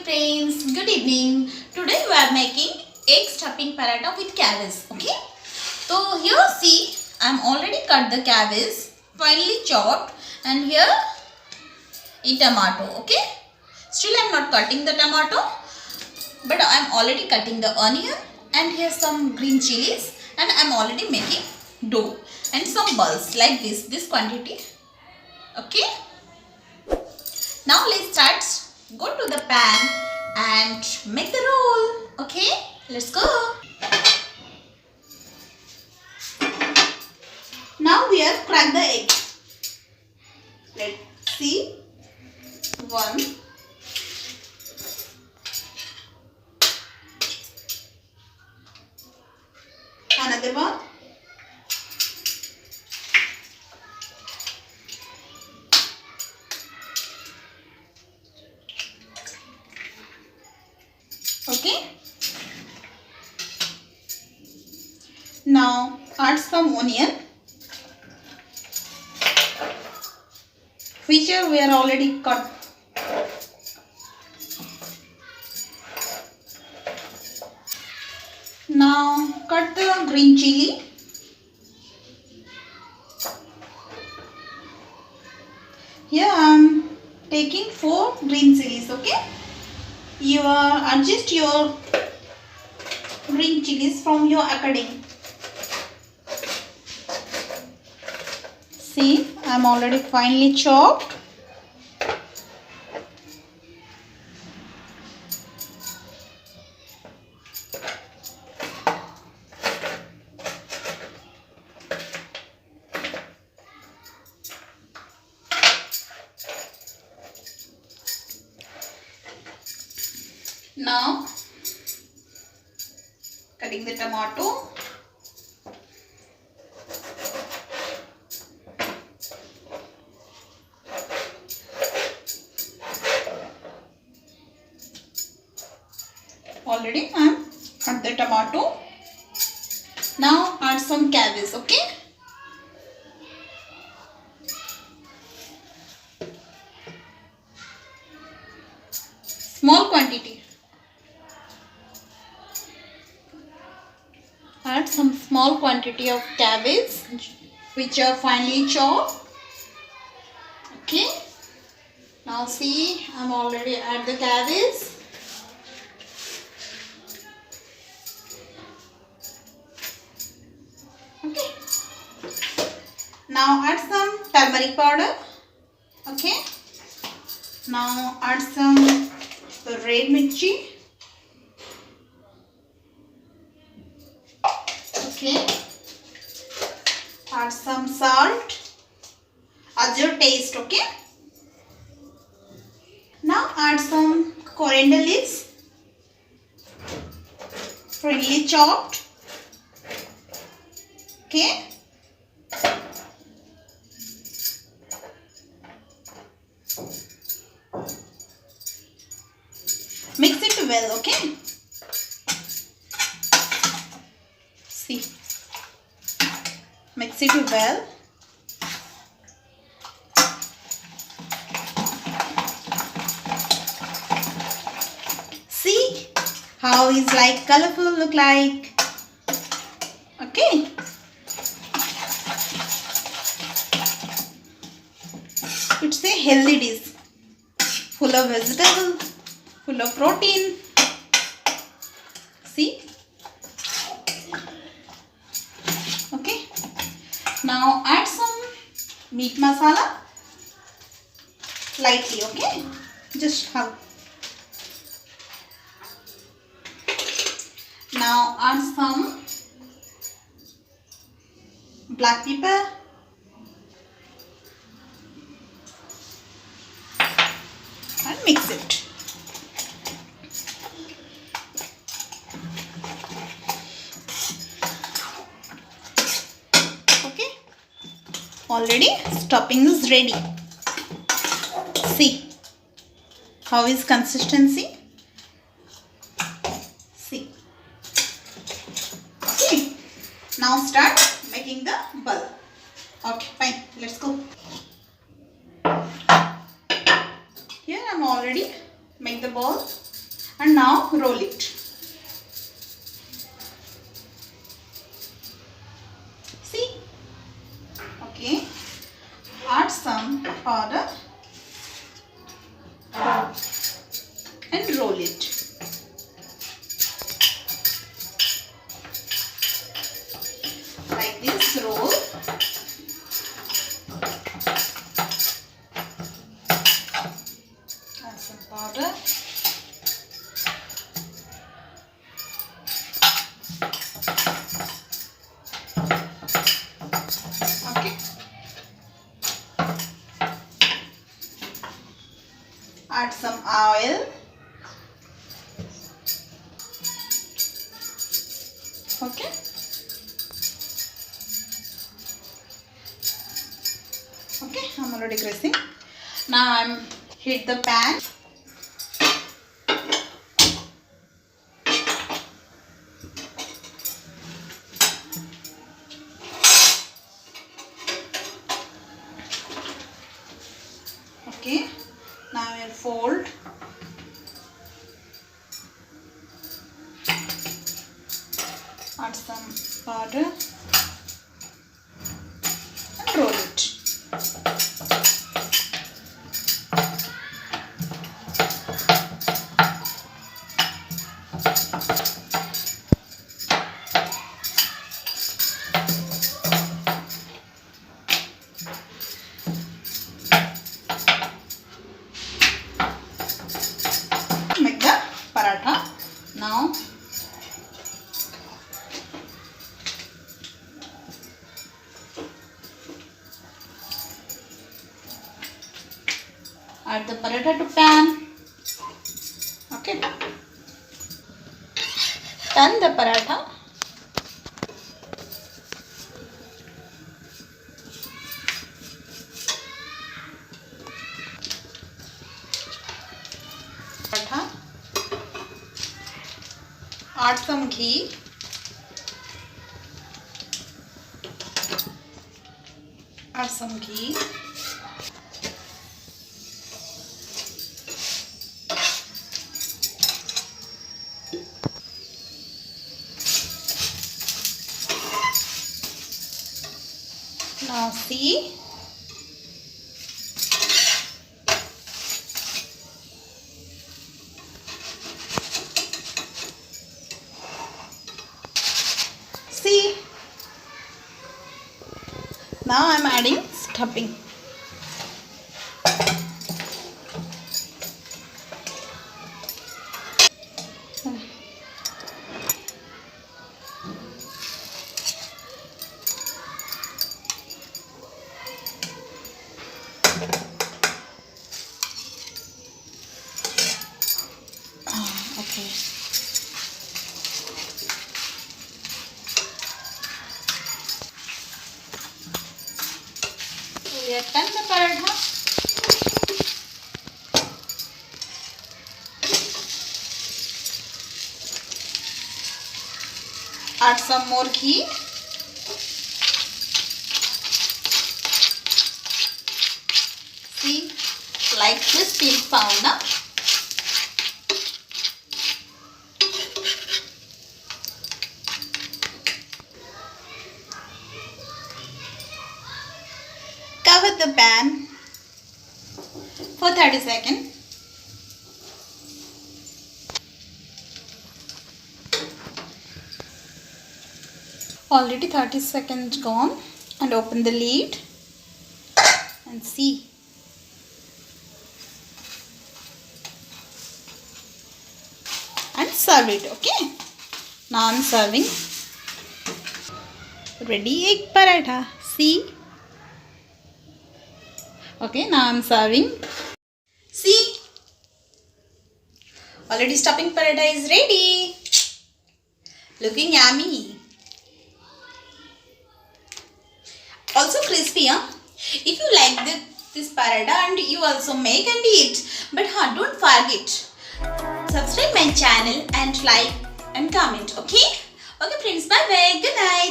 friends, good evening. Today we are making egg stuffing paratha with cabbage. Okay. So here see, I am already cut the cabbage, finely chopped, and here a tomato. Okay. Still I am not cutting the tomato, but I am already cutting the onion, and here some green chilies, and I am already making dough and some balls like this quantity. Okay. Now let's start. Go to the pan and make the roll. Okay, let's go. Now we have cracked the egg. Let's see. One. Another one. Okay. Now add some onion, which we are already cut. Now cut the green chili. Here I am taking 4 green chilies. Okay. You adjust your green chilies from your according. See, I am already finely chopped. Now, cutting the tomato. Already I am cut the tomato. Now add some cabbage. Okay. Small quantity. Add some small quantity of cabbage which are finely chopped. Okay. Now see, I am already add the cabbage. Okay. Now add some turmeric powder. Okay. Now add some red mirchi. Okay. Add some salt as your taste. Okay. Now add some coriander leaves, finely chopped. Okay. Mix it well. Okay. See. Mix it well. See how is like colorful look like. Okay. It's a healthy dish, full of vegetable, full of protein. See. Okay. Now add some meat masala lightly. Okay. Just have. Now add some black pepper and mix it. Okay. Already stuffing is ready. See how is consistency. See. Okay. Now start making the ball. Okay, fine. Let's go. Here I am already make the ball. And now roll it. See? Okay. Add some powder and roll it. Like this, roll. Add some powder. Okay. Add some oil. Okay. Okay, I'm already pressing. Now I'm heat the pan. Okay, now I will fold. Add some powder and roll it. Make the paratha. Now add the paratha to pan. Okay. Turn the paratha. Paratha. Add some ghee. Add some ghee. Now see. See. Now I am adding stuffing. Okay. So we have done the paratha. Add some more ghee. See, like this being found now. Cover the pan for 30 seconds. Already 30 seconds gone, and open the lid and see. And serve it. Okay. Now I'm serving. Ready egg paratha. See. Okay, now I'm serving. See, already stuffing paratha is ready. Looking yummy. Also crispy, huh? If you like this paratha and you also make and eat, but don't forget, subscribe my channel and like and comment. Okay? Okay friends, bye bye. Good night.